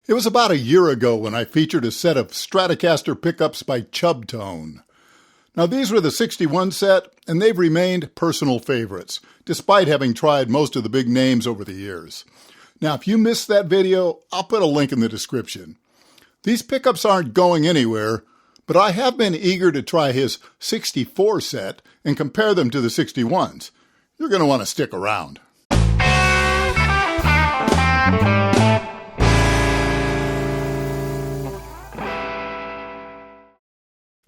It was about a year ago when I featured a set of Stratocaster pickups by Chubtone. Now these were the 61 set, and they've remained personal favorites, despite having tried most of the big names over the years. Now if you missed that video, I'll put a link in the description. These pickups aren't going anywhere, but I have been eager to try his 64 set and compare them to the 61s. You're going to want to stick around.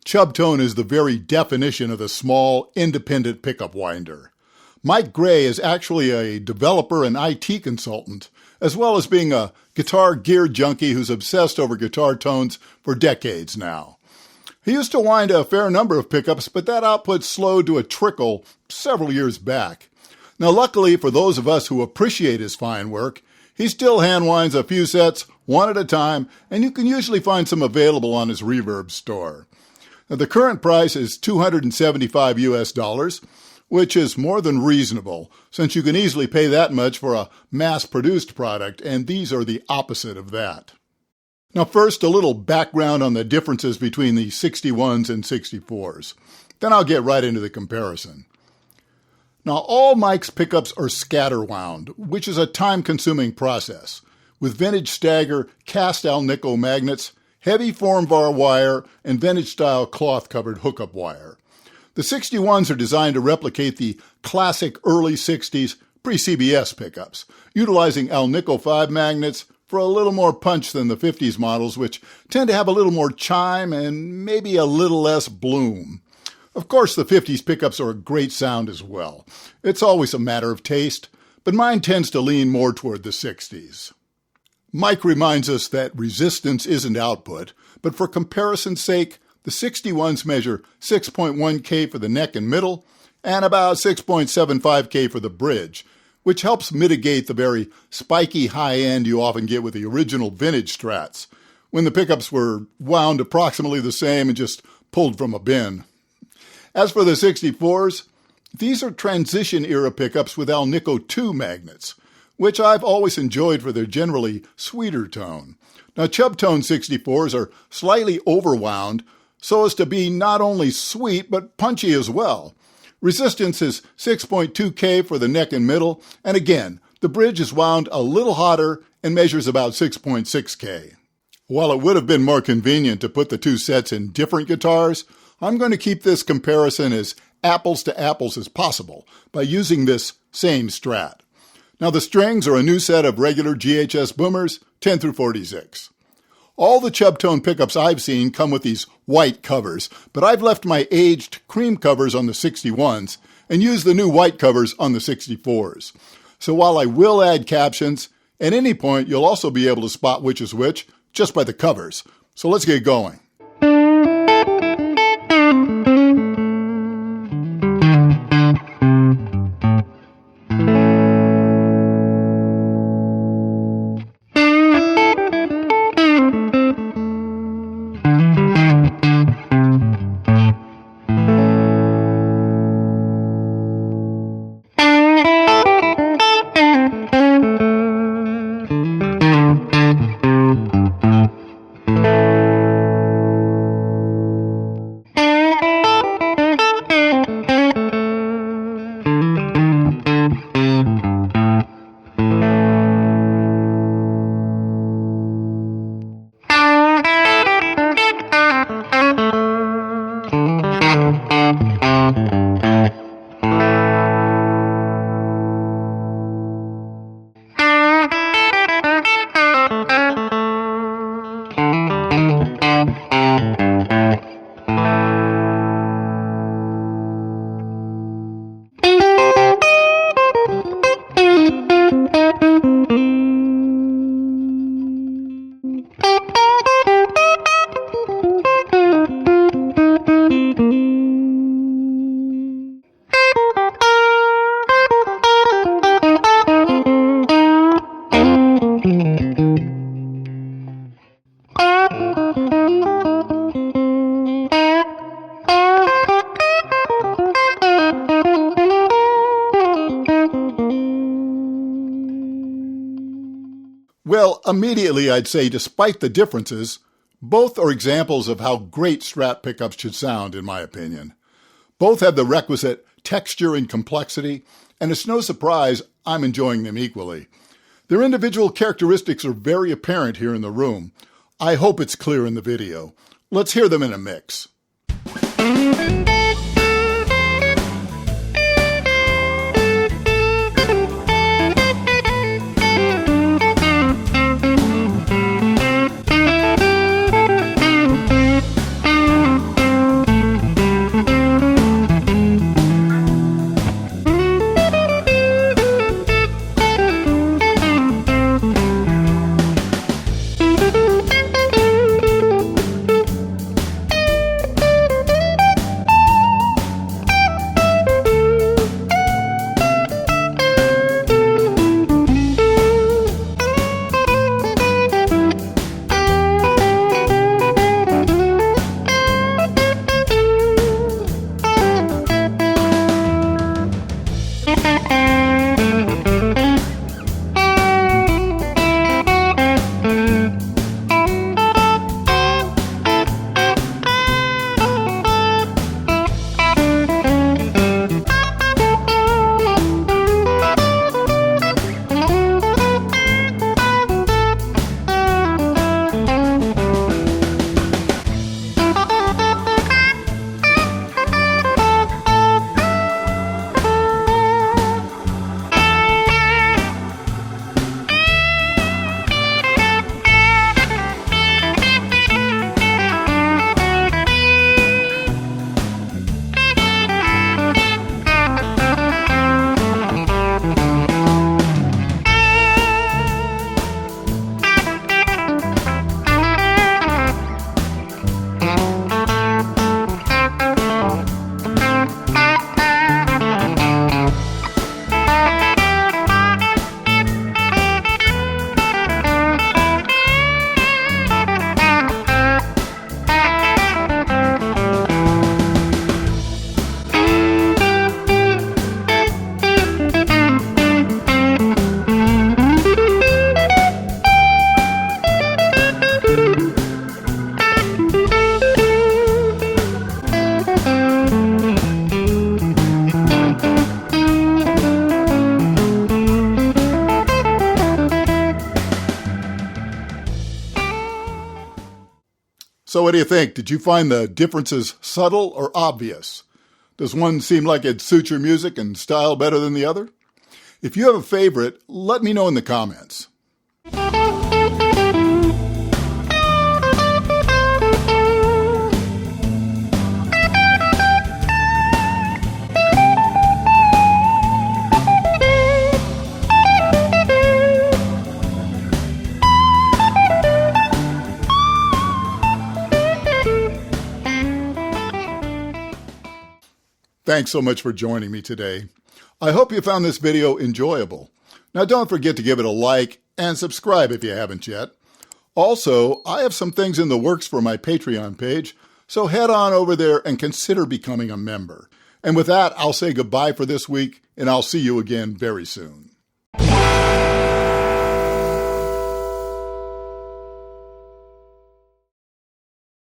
Chubtone is the very definition of the small, independent pickup winder. Mike Gray is actually a developer and IT consultant, as well as being a guitar gear junkie who's obsessed over guitar tones for decades now. He used to wind a fair number of pickups, but that output slowed to a trickle several years back. Now luckily for those of us who appreciate his fine work, he still hand winds a few sets, one at a time, and you can usually find some available on his Reverb store. Now, the current price is $275 US, which is more than reasonable, since you can easily pay that much for a mass-produced product, and these are the opposite of that. Now first, a little background on the differences between the 61s and 64s. Then I'll get right into the comparison. Now all Mike's pickups are scatter wound, which is a time-consuming process, with vintage stagger cast alnico magnets, heavy formvar wire, and vintage-style cloth-covered hookup wire. The 61s are designed to replicate the classic early 60s pre-CBS pickups, utilizing alnico 5 magnets for a little more punch than the 50s models, which tend to have a little more chime and maybe a little less bloom. Of course, the 50s pickups are a great sound as well. It's always a matter of taste, but mine tends to lean more toward the 60s. Mike reminds us that resistance isn't output, but for comparison's sake, the 61s measure 6.1K for the neck and middle, and about 6.75K for the bridge, which helps mitigate the very spiky high end you often get with the original vintage Strats, when the pickups were wound approximately the same and just pulled from a bin. As for the 64s, these are transition-era pickups with alnico 2 magnets, which I've always enjoyed for their generally sweeter tone. Now, Chubtone 64s are slightly overwound so as to be not only sweet but punchy as well. Resistance is 6.2K for the neck and middle, and again, the bridge is wound a little hotter and measures about 6.6K. While it would have been more convenient to put the two sets in different guitars, I'm going to keep this comparison as apples to apples as possible by using this same Strat. Now the strings are a new set of regular GHS boomers, 10 through 46. All the Chubtone pickups I've seen come with these white covers, but I've left my aged cream covers on the 61s and used the new white covers on the 64s. So while I will add captions, at any point you'll also be able to spot which is which just by the covers. So let's get going. Well, immediately I'd say despite the differences, both are examples of how great Strat pickups should sound, in my opinion. Both have the requisite texture and complexity, and it's no surprise I'm enjoying them equally. Their individual characteristics are very apparent here in the room. I hope it's clear in the video. Let's hear them in a mix. So what do you think? Did you find the differences subtle or obvious? Does one seem like it suits your music and style better than the other? If you have a favorite, let me know in the comments. Thanks so much for joining me today. I hope you found this video enjoyable. Now don't forget to give it a like and subscribe if you haven't yet. Also, I have some things in the works for my Patreon page, so head on over there and consider becoming a member. And with that, I'll say goodbye for this week, and I'll see you again very soon.